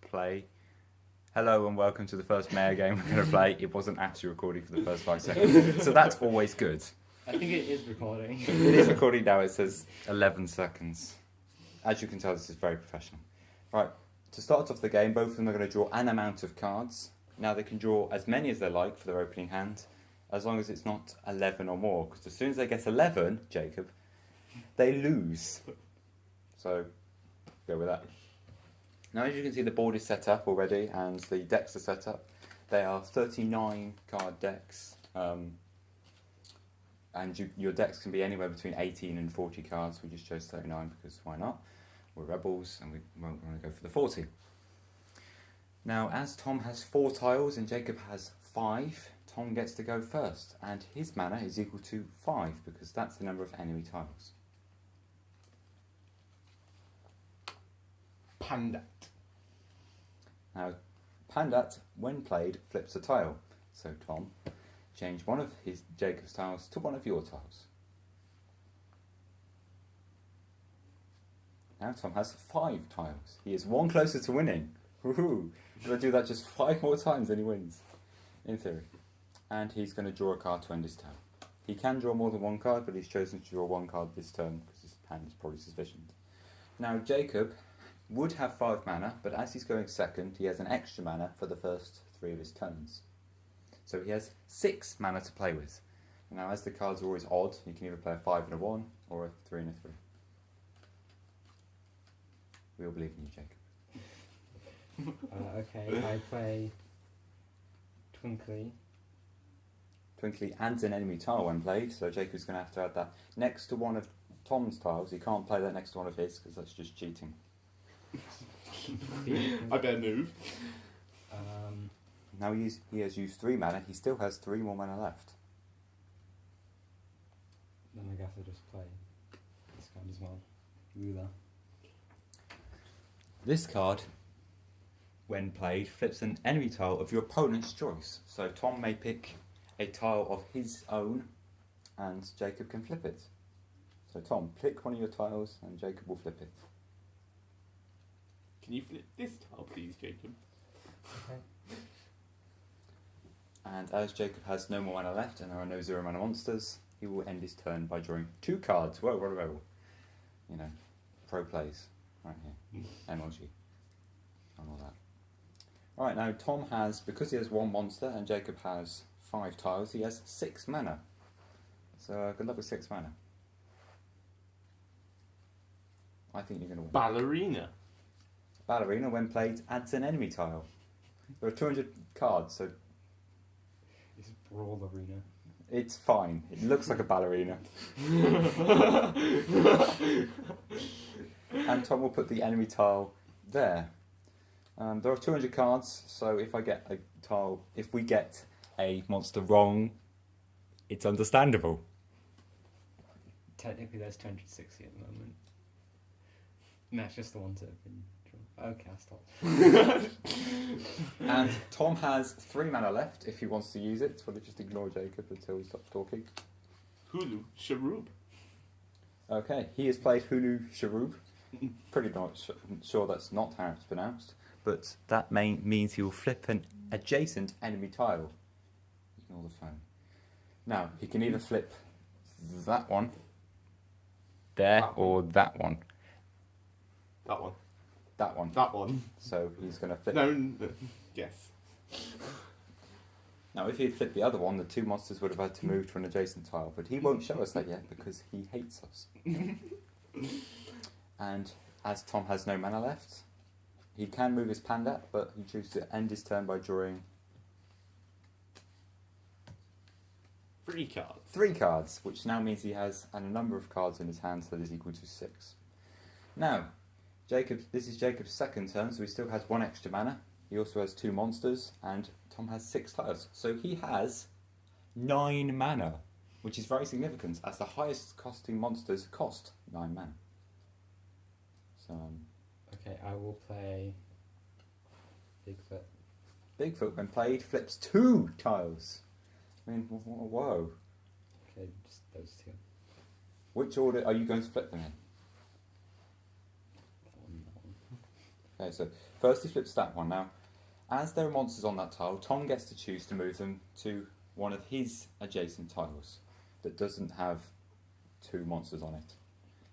Play. Hello and welcome to the first Méa game we're going to play. It wasn't actually recording for the first 5 seconds, so that's always good. I think it is recording. It is recording now, it says 11 seconds. As you can tell, this is very professional. Right, to start off the game, both of them are going to draw an amount of cards. Now they can draw as many as they like for their opening hand, as long as it's not 11 or more, because as soon as they get 11, Jacob, they lose. So, go with that. Now as you can see, the board is set up already and the decks are set up. They are 39 card decks, and your decks can be anywhere between 18 and 40 cards. We just chose 39 because why not? We're rebels and we won't want to go for the 40. Now as Tom has 4 tiles and Jacob has 5, Tom gets to go first, and his mana is equal to 5 because that's the number of enemy tiles. Pandat. Now, Pandat, when played, flips a tile. So, Tom, change one of Jacob's tiles to one of your tiles. Now, Tom has 5 tiles. He is 1 closer to winning. Woohoo! He's going to do that just 5 more times and he wins, in theory. And he's going to draw a card to end his turn. He can draw more than 1 card, but he's chosen to draw 1 card this turn because his hand is probably sufficient. Now, Jacob would have 5 mana, but as he's going second, he has an extra mana for the first 3 of his turns. So he has 6 mana to play with. Now, as the cards are always odd, you can either play a 5 and a 1, or a 3 and a 3. We all believe in you, Jacob. Okay, I play Twinkly. Twinkly adds an enemy tile when played, so Jacob's going to have to add that next to one of Tom's tiles. He can't play that next to one of his, because that's just cheating. I better move. Now he has used 3 mana, he still has 3 more mana left. Then I guess I just play this card as well. Ruler. This card, when played, flips an enemy tile of your opponent's choice. So Tom may pick a tile of his own and Jacob can flip it. So Tom, pick one of your tiles and Jacob will flip it. Can you flip this tile, please, Jacob? Okay. And as Jacob has no more mana left and there are no 0 mana monsters, he will end his turn by drawing 2 cards. Whoa, whoa, whoa. You know, pro plays right here. MLG. And all that. Alright, now Tom has, because he has 1 monster and Jacob has 5 tiles, he has 6 mana. So good luck with 6 mana. I think you're going to win. Ballerina. Ballerina, when played, adds an enemy tile. There are 200 cards, so It's Brawl Arena. it's fine. It looks like a ballerina. And Tom will put the enemy tile there. There are 200 cards, so if we get a monster wrong, it's understandable. Technically, there's 260 at the moment. No, it's just the ones that have been drawn. Okay, I'll stop. And Tom has 3 mana left if he wants to use it. So we'll just ignore Jacob until he stops talking. Hulu. Sharub. Okay, he has played Hulu Sharub. Pretty not sure that's not how it's pronounced, but that means he will flip an adjacent enemy tile. Ignore the phone. Now, he can either flip that one, there, or that one. That one. That one. That one. So he's going to flip. No. Yes. Now, if he had flipped the other one, the 2 monsters would have had to move to an adjacent tile, but he won't show us that yet because he hates us. And as Tom has no mana left, he can move his Pandat, but he chooses to end his turn by drawing 3 cards. 3 cards, which now means he has a number of cards in his hands that is equal to 6. Now, this is Jacob's second turn, so he still has 1 extra mana. He also has 2 monsters, and Tom has 6 tiles. So he has 9 mana, which is very significant, as the highest costing monsters cost 9 mana. So, Okay, I will play Bigfoot. Bigfoot, when played, flips 2 tiles. I mean, whoa. Okay, just those two. Which order are you going to flip them in? That one, that one. Okay, so first he flips that one. Now, as there are monsters on that tile, Tom gets to choose to move them to one of his adjacent tiles that doesn't have two monsters on it.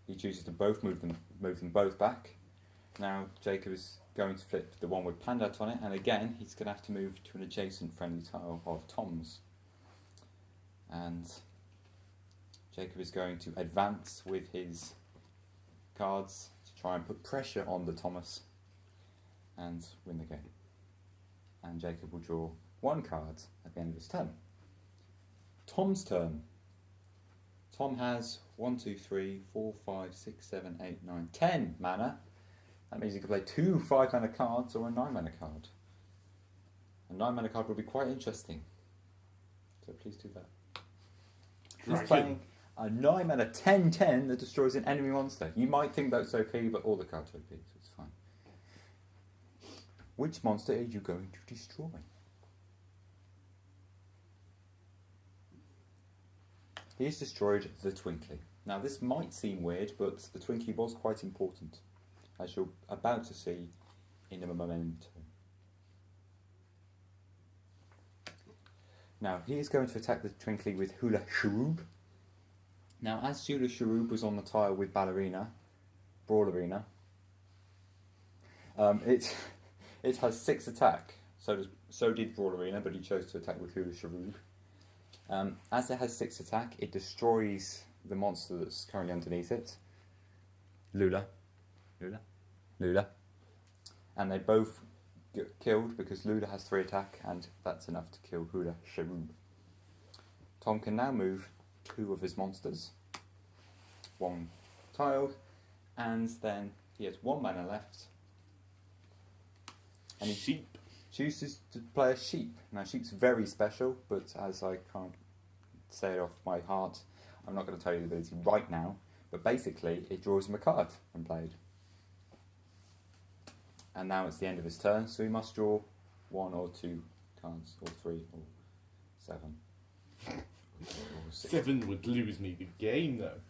He chooses to both move them both back. Now Jacob is going to flip the one with Pandat on it, and again he's going to have to move to an adjacent friendly tile of Tom's. And Jacob is going to advance with his cards to try and put pressure on the Thomas and win the game. And Jacob will draw one card at the end of his turn. Tom's turn. Tom has 1, 2, 3, 4, 5, 6, 7, 8, 9, 10 mana. That means he can play 2 5-mana cards or a 9-mana card. A 9-mana card will be quite interesting. So please do that. He's Dragon. playing a 9-mana 10/10 that destroys an enemy monster. You might think that's OP, but all the cards are OP, so it's fine. Which monster are you going to destroy? He's destroyed the Twinkly. Now this might seem weird, but the Twinkly was quite important, as you're about to see in a memento. Now he is going to attack the Twinkly with Hula Sharoob. Now as Hula Sharoob was on the tile with Ballerina, Brawlerina, it has 6 attack. So did Brawlerina, but he chose to attack with Hula Sharoob. As it has 6 attack, it destroys the monster that's currently underneath it. Lula. And they both get killed because Lula has 3 attack, and that's enough to kill Hula Sharoob. Tom can now move 2 of his monsters, 1 tile, and then he has 1 mana left. And he Sheep. chooses to play a sheep. Now sheep's very special, but as I can't say it off my heart, I'm not going to tell you the ability right now, but basically it draws him a card when played. And now it's the end of his turn, so he must draw 1 or 2 cards, or 3, or 7. Or 6. 7 would lose me the game, though.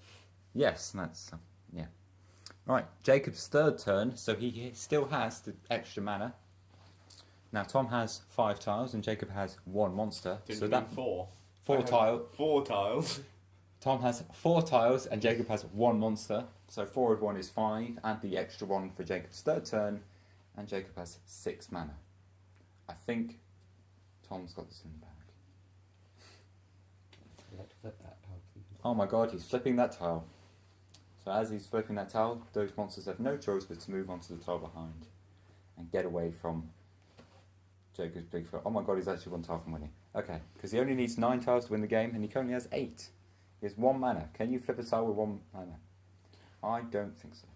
Yes, that's, yeah. Right, Jacob's third turn, so he still has the extra mana. Now Tom has 5 tiles and Jacob has 1 monster. Don't So you that mean 4? 4 I have tile. 4 tiles. Tom has 4 tiles and Jacob has 1 monster. So 4 of 1 is 5. Add the extra 1 for Jacob's third turn, and Jacob has 6 mana. I think Tom's got this in the bag. I'd like to flip that tile, please. Oh my god, he's flipping that tile. So as he's flipping that tile, those monsters have no choice but to move onto the tile behind and get away from Jacob's big foot. Oh my god, he's actually 1 tile from winning. Okay, because he only needs 9 tiles to win the game, and he currently has 8. He has 1 mana. Can you flip a tile with 1 mana? I don't think so.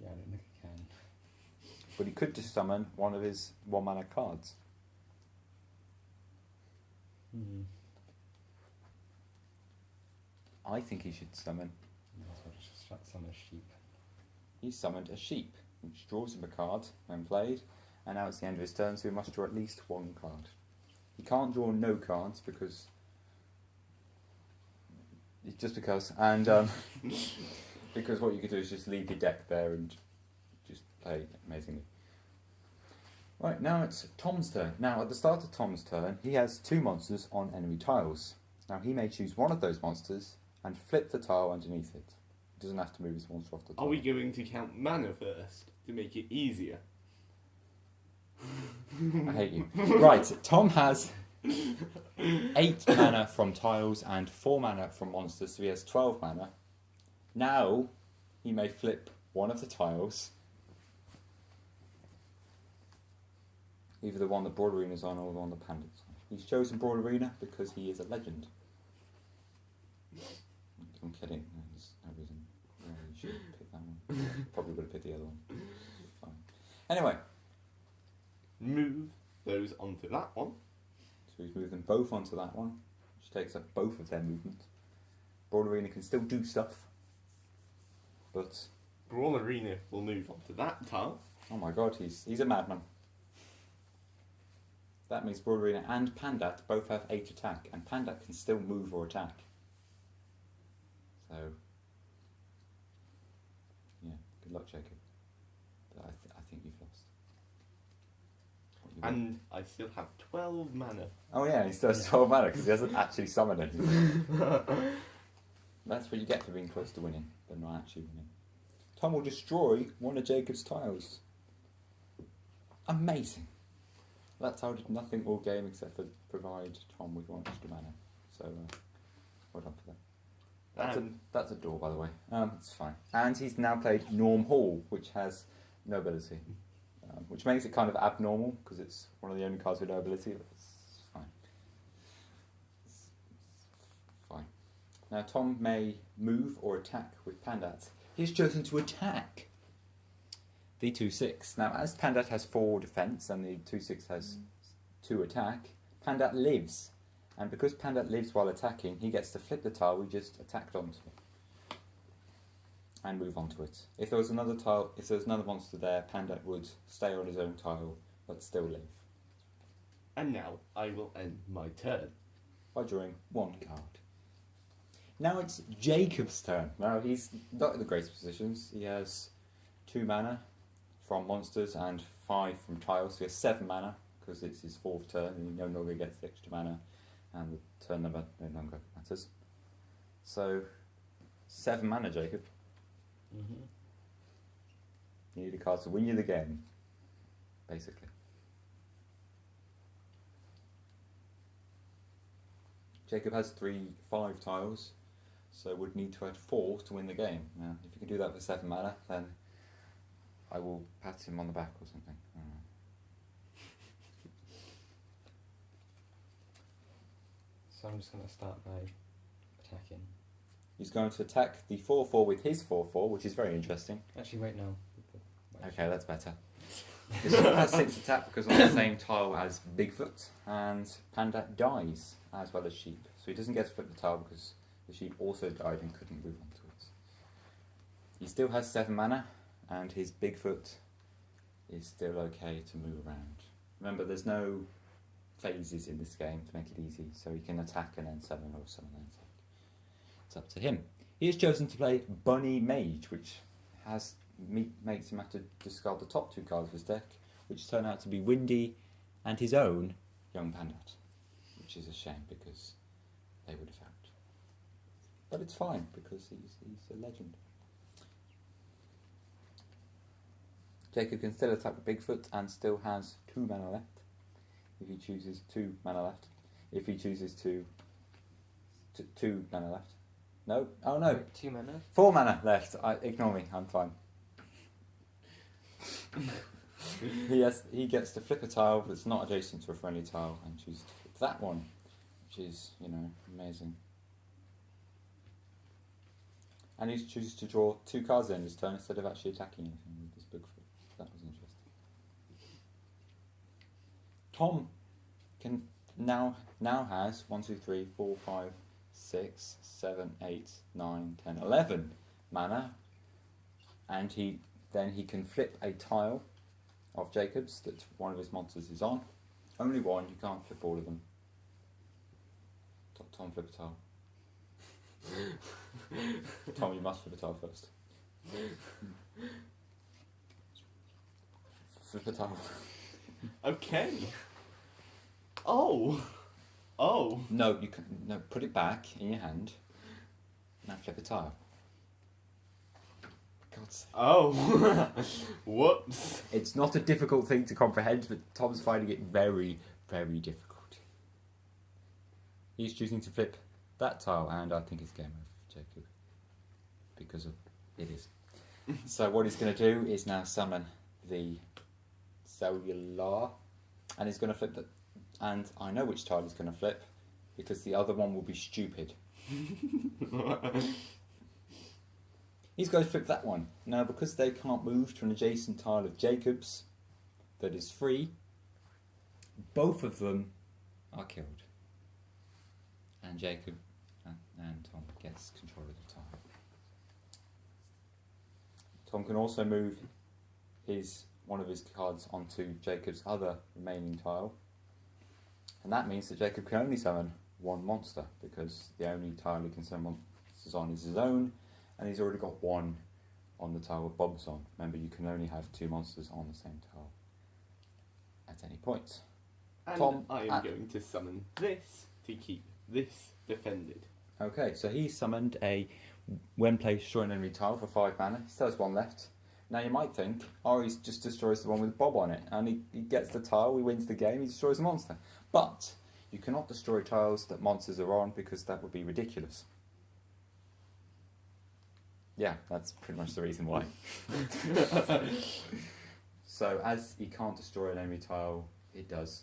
Yeah, I don't think I can. But he could just summon one of his 1 mana cards. Hmm. I think he should summon. Might as well just summon a sheep. He summoned a sheep, which draws him a card when played, and now it's the end of his turn, so he must draw at least 1 card. He can't draw no cards because just because, and because what you could do is just leave your deck there and just play amazingly. Right, now it's Tom's turn. Now, at the start of Tom's turn, he has 2 monsters on enemy tiles. Now, he may choose one of those monsters and flip the tile underneath it. He doesn't have to move his monster off the tile. Are we going to count mana first to make it easier? I hate you. Right, Tom has 8 mana from tiles and 4 mana from monsters, so he has 12 mana. Now, he may flip one of the tiles, either the one that Broad Arena's on or the one that Pandit's on. He's chosen Broad Arena because he is a legend. I'm kidding. There's no reason why you should pick that one. Probably would have picked the other one. Fine. Anyway, Move those onto that one. so he's moved them both onto that one, which takes up both of their movement. Broad Arena can still do stuff, but Brawl Arena will move onto that tile. oh my god, he's a madman. That means Brawl Arena and Pandat both have 8 attack, and Pandat can still move or attack. So, yeah, good luck, Jacob. But I think you've lost. And I still have 12 mana. Oh yeah, he still has 12 mana because he hasn't actually summoned anything. That's what you get for being close to winning, but not actually winning. Tom will destroy one of Jacob's tiles. Amazing. That tile did nothing all game except for provide Tom with 1 extra mana. So, well done for that. That's a door, by the way. It's fine. And he's now played Norm Hall, which has nobility. Which makes it kind of abnormal, because it's one of the only cards with nobility, but it's fine. It's fine. Now, Tom may move or attack with Pandat. He's chosen to attack the 2/6. Now, as Pandat has 4 defense and the 2/6 has 2 attack, Pandat lives. And because Pandat lives while attacking, he gets to flip the tile we just attacked onto and move onto it. If there was another tile, if there was another monster there, Pandat would stay on his own tile but still live. And now I will end my turn. By drawing 1 card. Now it's Jacob's turn. Now he's not in the greatest positions. He has 2 mana from monsters and 5 from tiles. So he has 7 mana because it's his 4th turn and he no longer gets the extra mana and the turn number no longer matters. So 7 mana, Jacob. Mm-hmm. You need a card to win you the game, basically. Jacob has 5 tiles, so would need to add 4 to win the game. Now, if you can do that for 7 mana, then I will pat him on the back or something. I don't know. So I'm just going to start by attacking. He's going to attack the 4/4 with his 4/4, which is very interesting. Actually, wait, no. Okay, that's better. The sheep has 6 attack because on the same tile as Bigfoot, and Pandat dies as well as sheep. So he doesn't get to flip the tile because the sheep also died and couldn't move onto it. He still has 7 mana, and his Bigfoot is still okay to move around. Remember, there's no phases in this game to make it easy, so he can attack and then summon or summon and attack. It's up to him. He has chosen to play Bunny Mage, which makes him have to discard the top 2 cards of his deck, which turn out to be Windy and his own Young Pandat, which is a shame because they would have helped. But it's fine because he's a legend. Jacob can still attack with Bigfoot and still has 2 mana left. If he chooses 2 mana left. If he chooses 2 mana left. No? Oh no. Wait, 2 mana? 4 mana left. Ignore me, I'm fine. He gets to flip a tile that's not adjacent to a friendly tile and chooses to flip that one, which is, amazing. And he chooses to draw 2 cards in his turn instead of actually attacking anything with this Bigfoot. That was interesting. Tom can now has 1, 2, 3, 4, 5, 6, 7, 8, 9, 10, 11 mana, and he can flip a tile of Jacob's that one of his monsters is on. Only one, you can't flip all of them. Tom, flip a tile. Tom, you must flip a tile first. Flip a tile. Okay. Oh. No, you can put it back in your hand. Now flip a tile. For God's sake. Oh. Whoops. It's not a difficult thing to comprehend, but Tom's finding it very, very difficult. He's choosing to flip that tile, and I think it's game over, Jacob. Because it is. So what he's going to do is now summon the cellular, and he's going to flip that. And I know which tile he's going to flip, because the other one will be stupid. He's going to flip that one. Now, because they can't move to an adjacent tile of Jacob's that is free, both of them are killed. And Jacob and Tom gets control of the tile. Tom can also move one of his cards onto Jacob's other remaining tile, And that means that Jacob can only summon one monster, because the only tile he can summon monsters on is his own, and he's already got one on the tile with Bob's on. Remember, you can only have 2 monsters on the same tile at any point. And Tom, I am going to summon this to keep this defended. Okay, so he summoned a when placed destroy an enemy tile for 5 mana. He still has 1 left. Now you might think, oh, he just destroys the one with Bob on it, and he gets the tile, he wins the game, he destroys the monster. But you cannot destroy tiles that monsters are on, because that would be ridiculous. Yeah, that's pretty much the reason why. So as he can't destroy an enemy tile, it does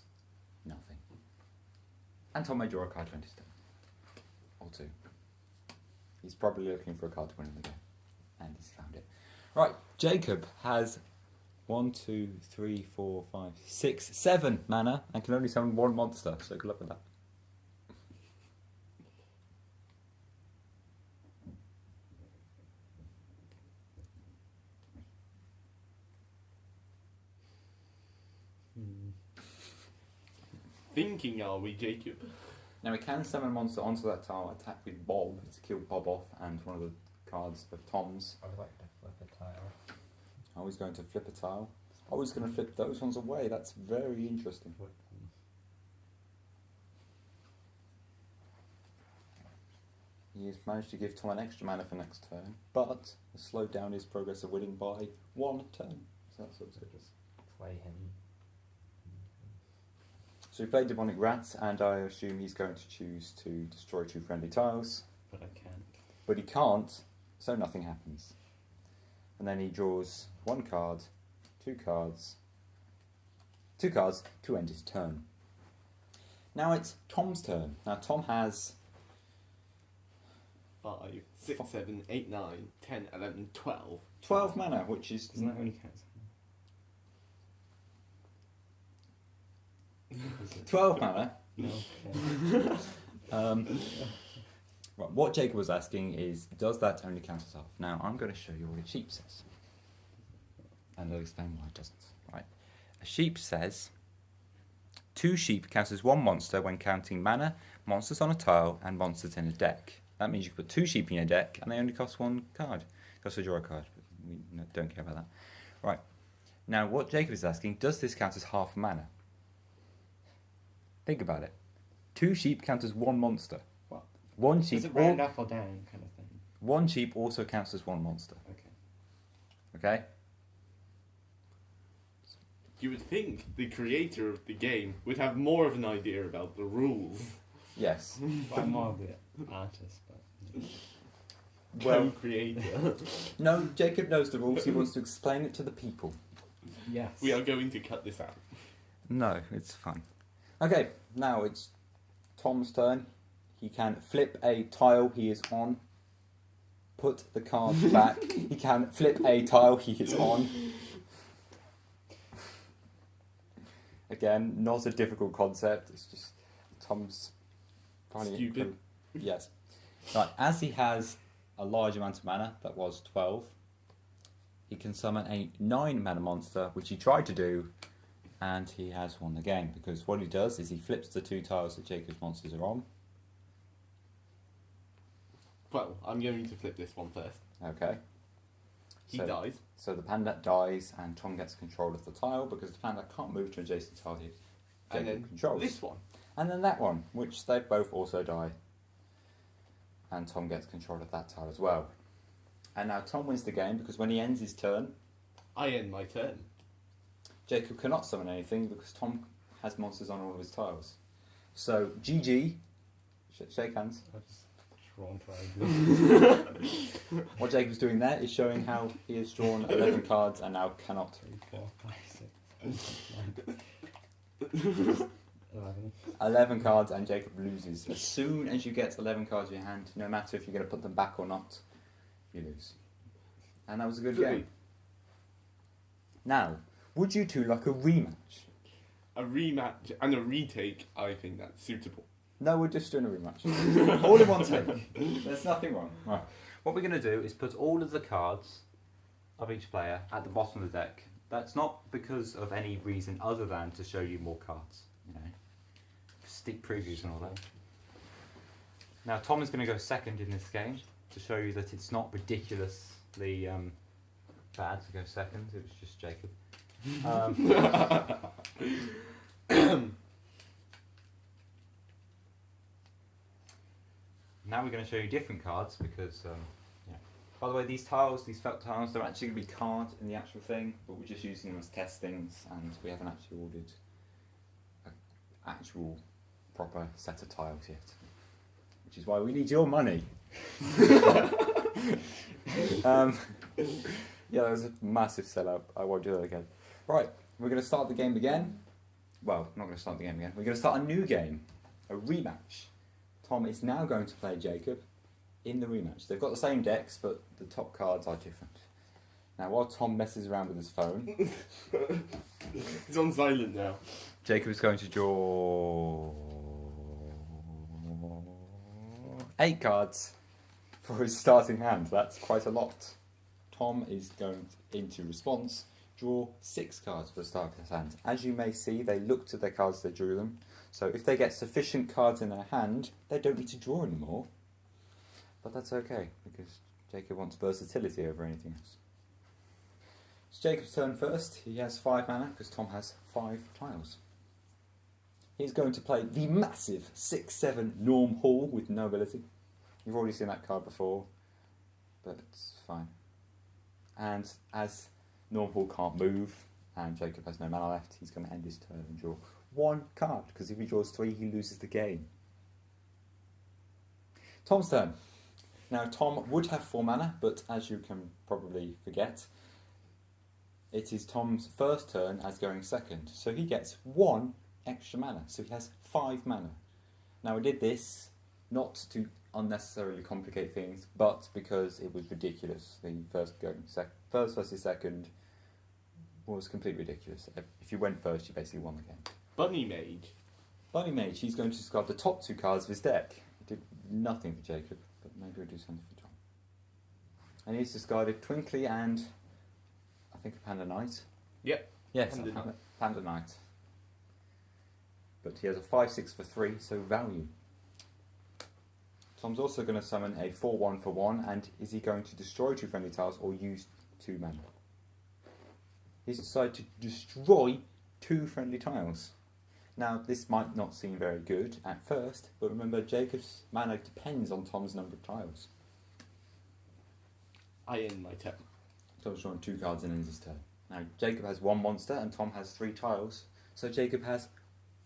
nothing. And Tom may draw a card 20 stone. Or 2. He's probably looking for a card to win in the game. And he's found it. Right, Jacob has 1, 2, 3, 4, 5, 6, 7 mana and can only summon 1 monster, so good luck with that. Thinking, are we, Jacob? Now we can summon a monster onto that tile, attack with Bob to kill Bob off, and one of the cards of Tom's. I would like to flip a tile. Oh, he's going to flip a tile. Oh, he's going to flip those ones away. That's very interesting. He has managed to give Tom an extra mana for next turn, but has slowed down his progress of winning by 1 turn. So that's what's good. Play him. So he played Demonic Rats, and I assume he's going to choose to destroy 2 friendly tiles. But I can't. But he can't, so nothing happens. And then he draws 1 card, 2 cards, 2 cards to end his turn. Now it's Tom's turn. Now Tom has 5, 6, 7, 8, 9, 10, 11, 12. 12 mana, which is... Doesn't that only count? 12 mana. No. Right, what Jacob was asking is, does that only count as half? Now, I'm going to show you what a sheep says. And I'll explain why it doesn't. Right. A sheep says, 2 sheep counts as 1 monster when counting mana, monsters on a tile, and monsters in a deck. That means you can put 2 sheep in your deck, and they only cost 1 card. Cost a draw a card. We don't care about that. Right. Now, what Jacob is asking, does this count as half mana? Think about it. 2 sheep count as 1 monster. What? 1 Is sheep. it round up or down kind of thing? 1 sheep also counts as 1 monster. Okay. Okay? You would think the creator of the game would have more of an idea about the rules. Yes. Well, I'm more of the artist, but... Well, Co-creator. no, Jacob knows the rules. He wants to explain it to the people. Yes. We are going to cut this out. No, it's fine. Okay, now it's Tom's turn. He can flip a tile he is on. Put the card back. He can flip a tile he is on. Again, not a difficult concept. It's just Tom's finding it Stupid. Yes. Right, as he has a large amount of mana, that was 12, he can summon a 9 mana monster, which he tried to do, and he has won the game, because what he does is he flips the 2 tiles that Jacob's monsters are on. Well, I'm going to flip this one first. Okay. He So- dies. So the panda dies, and Tom gets control of the tile, because the panda can't move to adjacent tile he And Jacob then controls. this one. And then that one, which they both also die. And Tom gets control of that tile as well. And now Tom wins the game, because when he ends his turn, I end my turn. Jacob cannot summon anything, because Tom has monsters on all of his tiles. So, GG. Shake hands. I just drawn triangle. What Jacob's doing there is showing how he has drawn 11 cards and now cannot. 3, 4, 5, 6, 7, 8, 9. 11. 11 cards and Jacob loses. As soon as you get 11 cards in your hand, no matter if you're going to put them back or not, you lose. And that was a good game. Now, would you two like a rematch? A rematch and a retake, I think that's suitable. No, we're just doing a rematch. All in one take. There's nothing wrong. Right. What we're going to do is put all of the cards of each player at the bottom of the deck. That's not because of any reason other than to show you more cards. You know, sneak previews and all that. Now Tom is going to go second in this game to show you that it's not ridiculously bad to go second. It was just Jacob. Now we're going to show you different cards because, yeah. By the way, these tiles, these felt tiles, they're actually going to be cards in the actual thing, but we're just using them as testings, and we haven't actually ordered an actual proper set of tiles yet. Which is why we need your money. Yeah, that was a massive sellout. I won't do that again. Right, we're going to start the game again. Well, not going to start the game again. We're going to start a new game, a rematch. Tom is now going to play Jacob in the rematch. They've got the same decks, but the top cards are different. Now, while Tom messes around with his phone... It's on silent now. Jacob is going to draw 8 cards for his starting hand. That's quite a lot. Tom is going into response, draw 6 cards for the start of his hand. As you may see, they looked at their cards, they drew them. So if they get sufficient cards in their hand, they don't need to draw anymore. But that's okay, because Jacob wants versatility over anything else. It's Jacob's turn first. He has 5 mana, because Tom has 5 tiles. He's going to play the massive 6/7 Norm Hall with no ability. You've already seen that card before, but it's fine. And as Norm Hall can't move, and Jacob has no mana left, he's going to end his turn and draw 1 card, because if he draws 3, he loses the game. Tom's turn. Now, Tom would have 4 mana, but as you can probably forget, it is Tom's first turn as going second, so he gets 1 extra mana, so he has 5 mana. Now, I did this not to unnecessarily complicate things, but because it was ridiculous. The first versus second was completely ridiculous. If you went first, you basically won the game. Bunny Mage. Bunny Mage, he's going to discard the top 2 cards of his deck. He did nothing for Jacob, but maybe we'll do something for Tom. And he's discarded Twinkly and I think a Panda Knight. Yep. Yes, Panda Knight. Panda Knight. But he has a 5/6 for 3, so value. Tom's also going to summon a 4/1 for 1, and is he going to destroy 2 friendly tiles or use 2 mana? He's decided to destroy 2 friendly tiles. Now, this might not seem very good at first, but remember, Jacob's mana depends on Tom's number of tiles. I end my turn. Tom's drawing 2 cards and ends his turn. Now, Jacob has 1 monster and Tom has 3 tiles, so Jacob has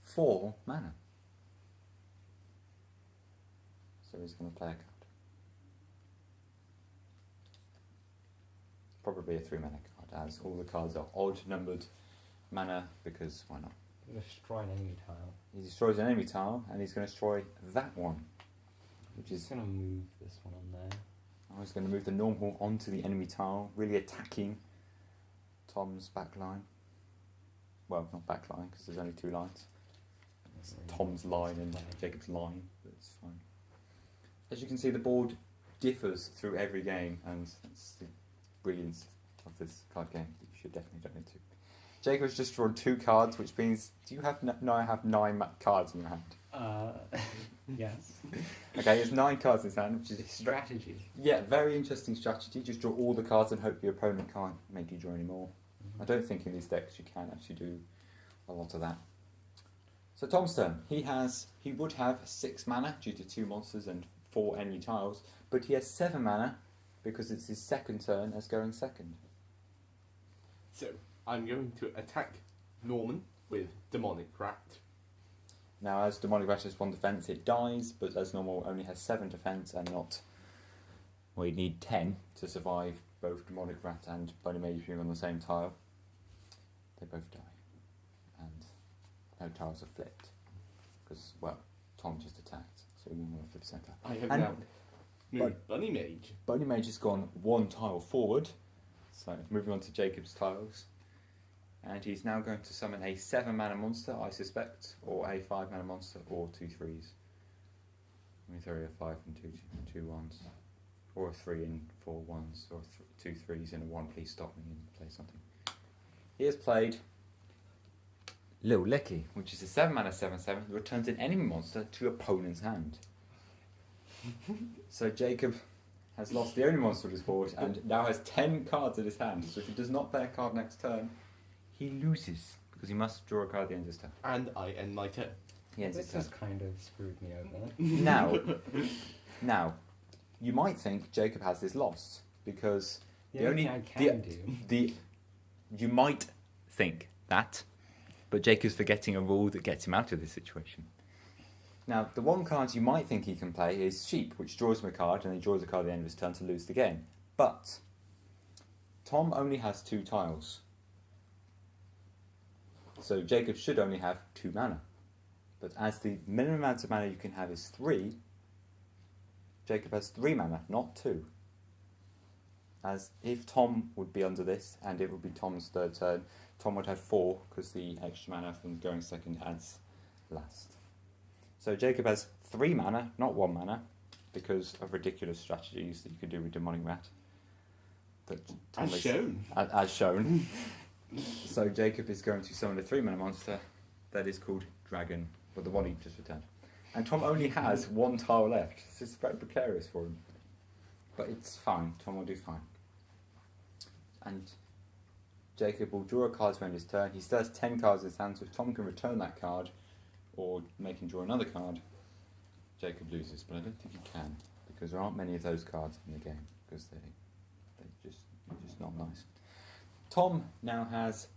4 mana. So he's going to play a card. Probably a 3 mana card, as all the cards are odd numbered mana, because why not? Destroy an enemy tile. He destroys an enemy tile, and he's going to destroy that one, which Just is... going to move this one on there. I was going to move the normal onto the enemy tile, really attacking Tom's back line. Well, not back line, because there's only 2 lines. It's Tom's line and Jacob's line, but it's fine. As you can see, the board differs through every game, and it's the brilliance of this card game that you should definitely look into. Jacob has just drawn 2 cards, which means, do you have now have 9 cards in your hand? Yes. Okay, it's 9 cards in his hand, which is Strategy. yeah, very interesting strategy. Just draw all the cards and hope your opponent can't make you draw any more. I don't think in these decks you can actually do a lot of that. So Tom's turn. He would have 6 mana due to 2 monsters and 4 enemy tiles, but he has 7 mana because it's his second turn as going second. So, I'm going to attack Norman with Demonic Rat. Now, as Demonic Rat has 1 defense, it dies, but as normal, only has 7 defense and not. Well, you need 10 to survive both Demonic Rat and Bunny Mage being on the same tile. They both die, and no tiles are flipped because, well, Tom just attacked, so we won't flip center. I have And now moved Bunny Mage. Bunny Mage has gone 1 tile forward, so moving on to Jacob's tiles. And he's now going to summon a 7 mana monster, I suspect, or a 5 mana monster, or 2 3s. I mean, 3 a 5 and 2 1s, or a 3 and 4 1s, or 2 3s and a 1. Please stop me and play something. He has played Lil Licky, which is a 7 mana 7/7, returns an enemy monster to opponent's hand. So Jacob has lost the only monster on his board and now has 10 cards in his hand. So if he does not play a card next turn, he loses because he must draw a card at the end of his turn. And I end my turn. He ends his This turn. has kind of screwed me over. Now, you might think Jacob has this lost because The only thing I can do. You might think that, but Jacob's forgetting a rule that gets him out of this situation. Now, the one card you might think he can play is Sheep, which draws him a card, and he draws a card at the end of his turn to lose the game. But Tom only has 2 tiles. So Jacob should only have 2 mana. But as the minimum amount of mana you can have is 3, Jacob has 3 mana, not 2. As if Tom would be under this, and it would be Tom's third turn, Tom would have 4, because the extra mana from going second adds last. So Jacob has 3 mana, not 1 mana, because of ridiculous strategies that you could do with Demonic Rat. That Tom As shown. As shown. So Jacob is going to summon a 3 mana monster that is called Dragon, but the one he just returned. And Tom only has 1 tile left. This is very precarious for him. But it's fine. Tom will do fine. And Jacob will draw a card to end his turn. He still has 10 cards in his hand, so if Tom can return that card or make him draw another card, Jacob loses. But I don't think he can, because there aren't many of those cards in the game, because they're just not nice. Tom now has,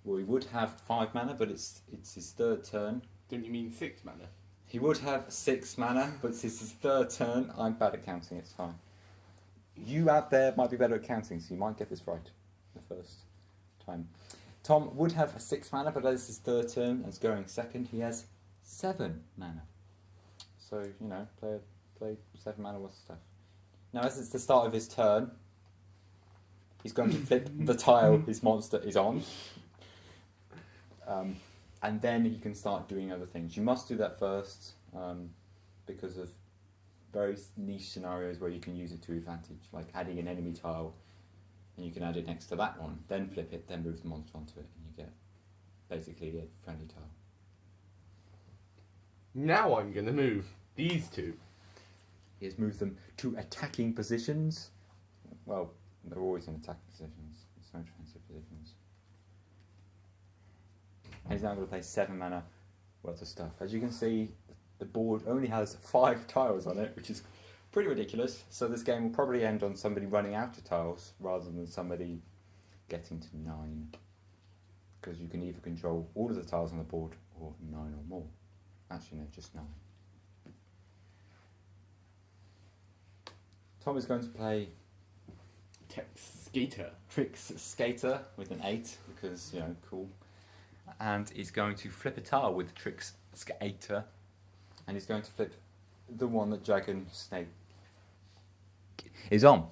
well, he would have 5 mana, but it's his third turn. Don't you mean 6 mana? He would have 6 mana, but it's his third turn. I'm bad at counting, it's fine. You out there might be better at counting, so you might get this right the first time. Tom would have 6 mana, but as his third turn, as going second, he has 7 mana. So, you know, play 7 mana worth of stuff. Now, as it's the start of his turn, he's going to flip the tile his monster is on. And then he can start doing other things. You must do that first, because of very niche scenarios where you can use it to advantage, like adding an enemy tile, and you can add it next to that one, then flip it, then move the monster onto it, and you get basically a friendly tile. Now I'm going to move these 2. He has moved them to attacking positions. Well, they're always in attacking positions. There's no defensive positions. And he's now going to play 7 mana worth of stuff. As you can see, the board only has 5 tiles on it, which is pretty ridiculous. So this game will probably end on somebody running out of tiles rather than somebody getting to 9. Because you can either control all of the tiles on the board or 9 or more. Actually, no, just 9. Tom is going to play Skater. Tricks Skater with an 8 because, you know, cool. And he's going to flip a tile with Tricks Skater. And he's going to flip the one that Dragon Snake is on.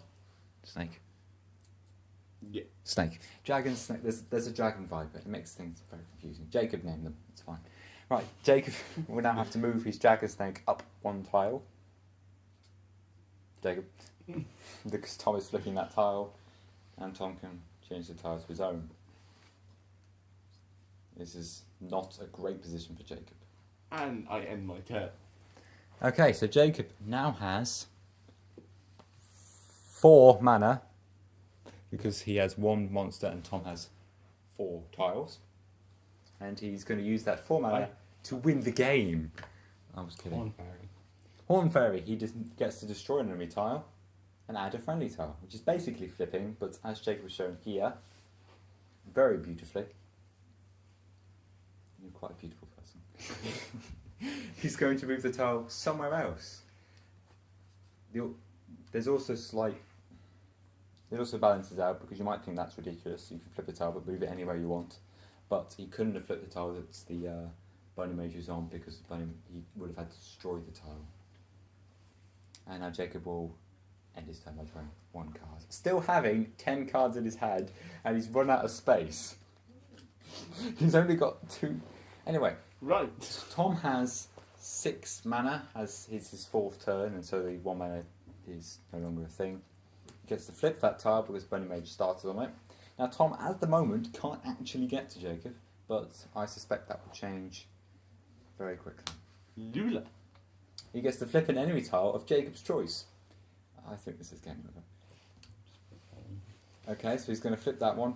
Snake. Yeah. Snake. Dragon Snake. There's a dragon vibe, but it makes things very confusing. Jacob named them. It's fine. Right, Jacob will now have to move his Dragon Snake up 1 tile. Jacob. Because Tom is flipping that tile, and Tom can change the tile to his own. This is not a great position for Jacob. And I end my turn. Okay, so Jacob now has 4 mana, because he has 1 monster and Tom has 4 tiles. And he's going to use that 4 mana to win the game. I was kidding. Horn Fairy. Horn Fairy, he just gets to destroy an enemy tile and add a friendly tile, which is basically flipping, but as Jacob has shown here, very beautifully. You're quite a beautiful person. He's going to move the tile somewhere else. There's also it also balances out, because you might think that's ridiculous. You can flip the tile but move it anywhere you want. But he couldn't have flipped the tile that's the Bunny Mage is on, because he would have had to destroy the tile. And now Jacob will end his turn by drawing 1 card. Still having 10 cards in his hand, and he's run out of space. He's only got 2. Anyway, Right. Tom has 6 mana, as it's his 4th turn, and so the 1 mana is no longer a thing. He gets to flip that tile because Bunny Mage started on it. Now Tom, at the moment, can't actually get to Jacob but I suspect that will change very quickly. Lula. He gets to flip an enemy tile of Jacob's choice. I think this is game over. Okay, so he's going to flip that one.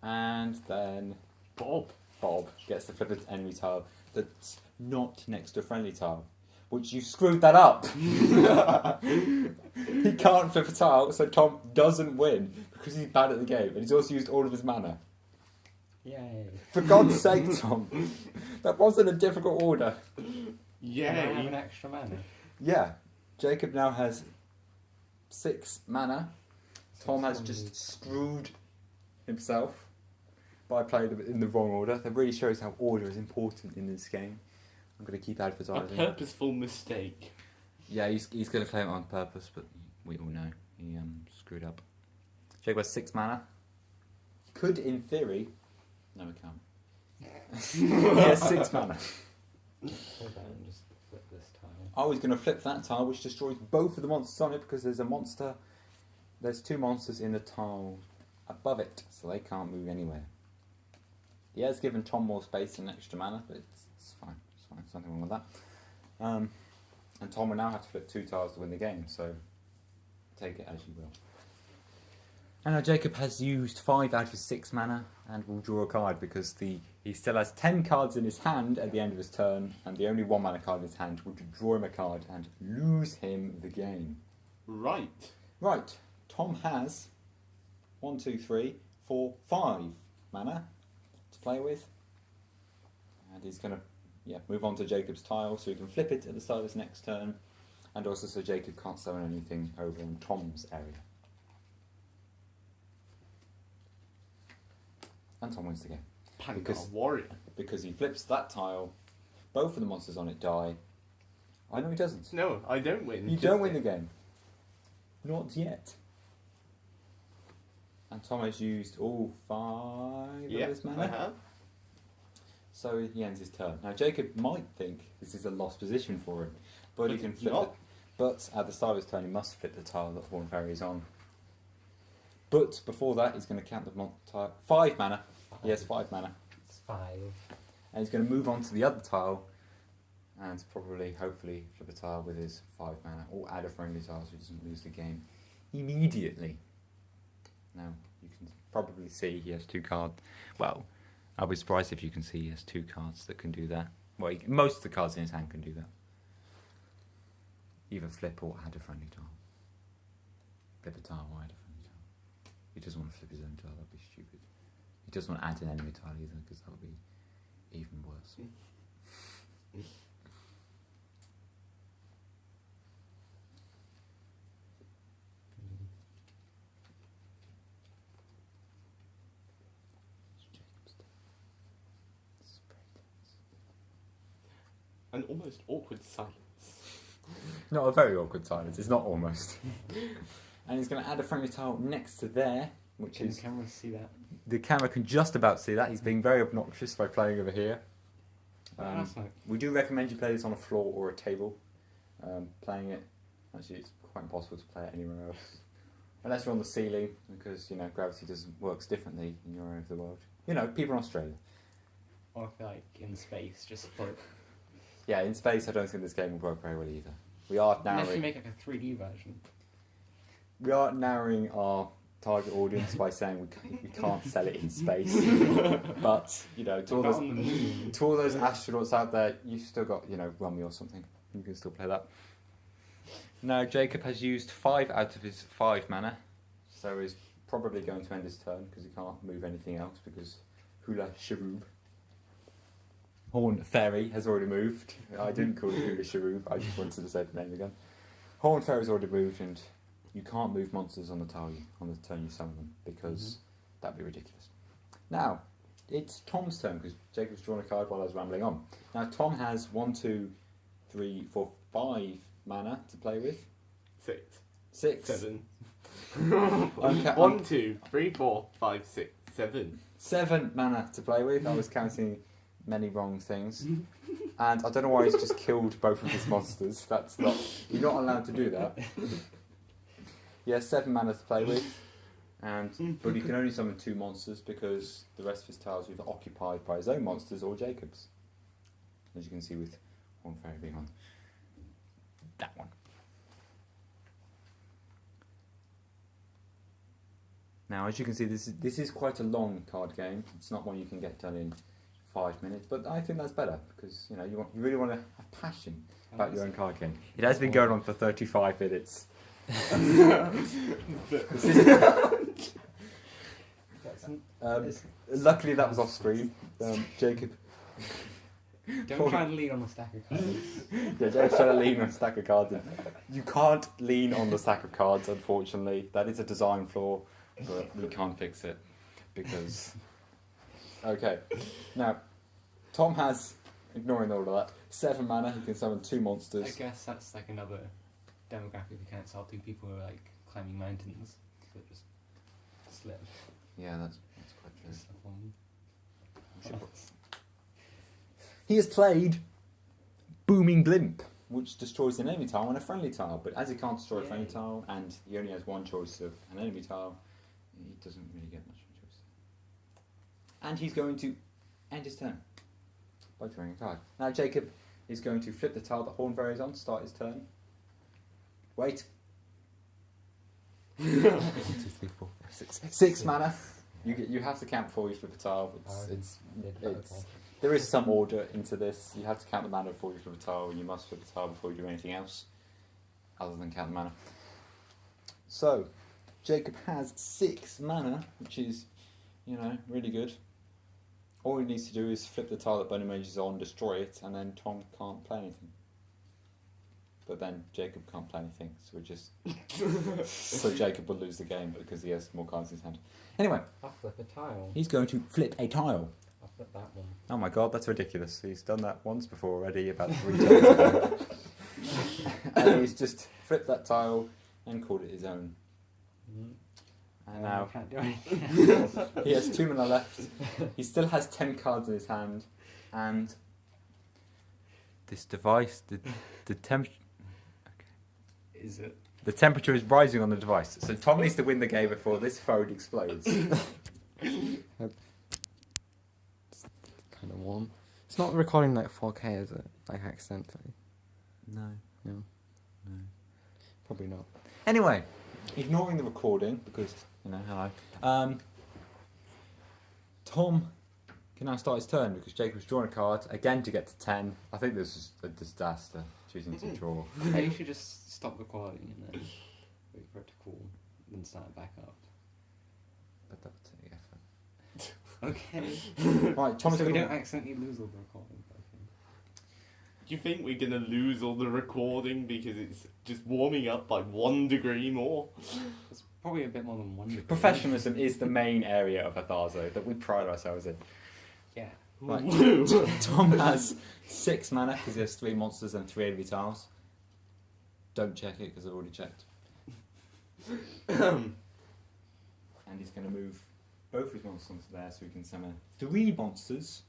And then Bob gets to flip an enemy tile that's not next to a friendly tile. Which you screwed that up. He can't flip a tile, so Tom doesn't win because he's bad at the game. And he's also used all of his mana. Yay. For God's sake, Tom. That wasn't a difficult order. Can I have an Yeah. extra mana? Yeah. Jacob now has 6 mana. So Tom has it's just screwed himself by playing them in the wrong order. That really shows how order is important in this game. I'm going to keep A advertising. purposeful mistake. Yeah, he's going to claim it on purpose, but we all know he screwed up. Jacob has 6 mana. Could, in theory... No, he can't. He has 6 mana. So then just flip this tile. I was going to flip that tile, which destroys both of the monsters on it, because there's a monster... There's 2 monsters in the tile above it, so they can't move anywhere. He has given Tom more space and extra mana, but it's fine. It's fine. There's nothing wrong with that. And Tom will now have to flip 2 tiles to win the game, so take it as you will. And now Jacob has used 5 out of his 6 mana and will draw a card because he still has 10 cards in his hand at the end of his turn, and the only 1 mana card in his hand would draw him a card and lose him the game. Right. Right, Tom has 1, 2, 3, 4, 5 mana to play with. And he's going to move on to Jacob's tile so he can flip it at the start of his next turn. And also so Jacob can't summon anything over in Tom's area. And Tom wins the game. Panda Warrior. Because he flips that tile, both of the monsters on it die. I know he doesn't. No, I don't win. You don't win the game. Not yet. And Tom has used all 5 of his mana. I have. So he ends his turn. Now Jacob might think this is a lost position for him, but he But can it's flip not. it. But at the start of his turn, he must flip the tile that Horn Fairy is on. But before that, he's going to count the tile. 5 mana. He has 5 mana. It's 5. And he's going to move on to the other tile and probably, hopefully, flip a tile with his 5 mana. Or add a friendly tile so he doesn't lose the game immediately. Now, you can probably see he has 2 cards. Well, I'll be surprised if you can see he has 2 cards that can do that. Well, most of the cards in his hand can do that. Either flip or add a friendly tile. Flip a tile or add a friendly tile. He doesn't want to flip his own tile, that'd be stupid. He doesn't want to add an enemy tile either, because that would be even worse. An almost awkward silence. Not a very awkward silence, it's not almost. And he's going to add a friendly tile next to there, which Can is... the camera see that? The camera can just about see that. He's being very obnoxious by playing over here. That's like, We do recommend you play this on a floor or a table. Playing it, actually, it's quite impossible to play it anywhere else. Unless you're on the ceiling, because, you know, gravity works differently in your area of the world. You know, people in Australia. or if like in space, just float. Yeah, in space, I don't think this game will work very well either. We are Unless you narrowing, make like a 3D version. we are narrowing our target audience by saying we can't sell it in space. But, you know, to all, What about those, on the moon? to all those astronauts out there, you've still got, you know, Rummy or something. You can still play that. Now, Jacob has used 5 out of his 5 mana, so he's probably going to end his turn because he can't move anything else because Hula Sharoob. Horn Fairy has already moved. I didn't call it Hula Sharoob, I just wanted to say the name again. Horn Fairy's already moved, and you can't move monsters on the turn you summon them because that'd be ridiculous. Now, it's Tom's turn because Jacob's drawn a card while I was rambling on. Now, Tom has 1, 2, 3, 4, 5 mana to play with. 6. 7. Okay, 1, 2, 3, 4, 5, 6, 7. 7 mana to play with. I was counting many wrong things. And I don't know why he's just killed both of his monsters. That's not... You're not allowed to do that. He has 7 mana to play with. But he can only summon 2 monsters because the rest of his tiles are either occupied by his own monsters or Jacob's. As you can see with one fairy being on that one. Now, as you can see, this is quite a long card game. It's not one you can get done in 5 minutes, but I think that's better because you really want to have passion about your own card game. It has been going on for 35 minutes. Luckily, that was off screen. Jacob. Don't try and lean on the stack of cards. Yeah, Jacob's trying to lean on a stack of cards. You can't lean on the stack of cards, unfortunately. That is a design flaw, but we can't fix it because. Okay, now Tom has, ignoring all of that, 7 mana. He can summon 2 monsters. I guess that's like another demographic we can't sell to. People who are like climbing mountains that just slip. Yeah, that's quite true. Just slip on. He has played Booming Blimp, which destroys an enemy tile and a friendly tile. But as he can't destroy a friendly tile, and he only has 1 choice of an enemy tile, he doesn't really get much of a choice. And he's going to end his turn by drawing a card. Now Jacob is going to flip the tile that Horn Fairy is on to start his turn. Wait. 1, 2, 3, 4, 5, 6 mana. You have to count before you flip a tile. There is some order into this. You have to count the mana before you flip a tile, and you must flip a tile before you do anything else, other than count the mana. So, Jacob has 6 mana, which is, really good. All he needs to do is flip the tile that Burning Mage is on, destroy it, and then Tom can't play anything. But then Jacob can't play anything, so Jacob will lose the game because he has more cards in his hand. Anyway, I'll flip a tile. he's going to flip a tile. I'll flip that one. Oh my god, that's ridiculous. He's done that once before already, about 3 turns ago. And he's just flipped that tile and called it his own. And now I can't do anything. he has 2 mana left. He still has 10 cards in his hand. And this device, the temperature... Is it? The temperature is rising on the device. So Tom needs to win the game before this phone explodes. Kind of warm. It's not recording like 4K, is it? Like accidentally. No. Probably not. Anyway, ignoring the recording, because, hello. Tom can now start his turn, because Jacob's drawn a card, again to get to 10. I think this is a disaster, choosing to draw. Hey, you should just stop recording and then wait for it to cool, then start it back up. But that would take effort. Okay. Right, Tom's So we gonna... don't accidentally lose all the recording. I think. Do you think we're gonna lose all the recording because it's just warming up by 1 degree more? It's probably a bit more than 1 degree. Professionalism is the main area of Athaaso that we pride ourselves in. Yeah. Right. Tom has 6 mana because he has 3 monsters and 3 enemy tiles. Don't check it because I've already checked. And he's going to move both his monsters onto there so he can summon 3 monsters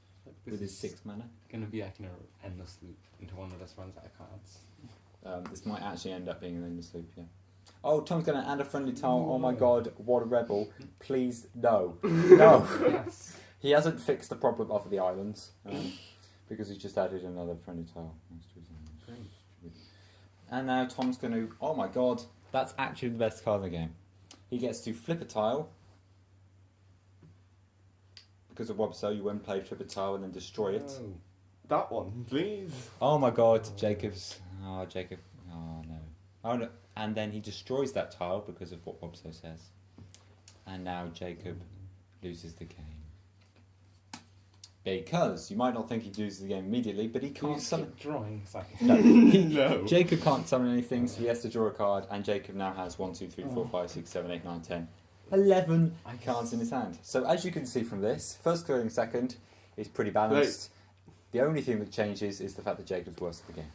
with his 6 mana. Gonna be like an endless loop until one of us runs out of cards. This might actually end up being an endless loop, yeah. Oh, Tom's going to add a friendly tile. Oh my god, what a rebel. Please, no. No. Yes. He hasn't fixed the problem of the islands because he's just added another friendly tile. And now Tom's going to... Oh my god, that's actually the best card in the game. He gets to flip a tile. Because of Wobso, you won't play flip a tile and then destroy it. No. That one, please. Oh my god, Jacob's... Oh, Jacob... Oh no. Oh no. And then he destroys that tile because of what Wobso says. And now Jacob loses the game. Because you might not think he loses the game immediately, but he can't summon... Keep drawing. It's like No. Jacob can't summon anything, so he has to draw a card, and Jacob now has 1, 2, 3, 4, 5, 6, 7, 8, 9, 10, 11 cards in his hand. So as you can see from this, first clearing second is pretty balanced. The only thing that changes is the fact that Jacob's worse at the game.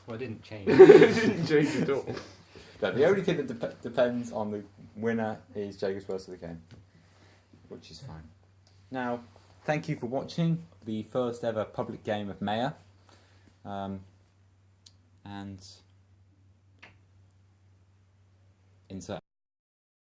Well, it didn't change. It didn't change at all. No, the only thing that depends on the winner is Jacob's worse at the game, which is fine. Now, thank you for watching the first ever public game of Méa. And insert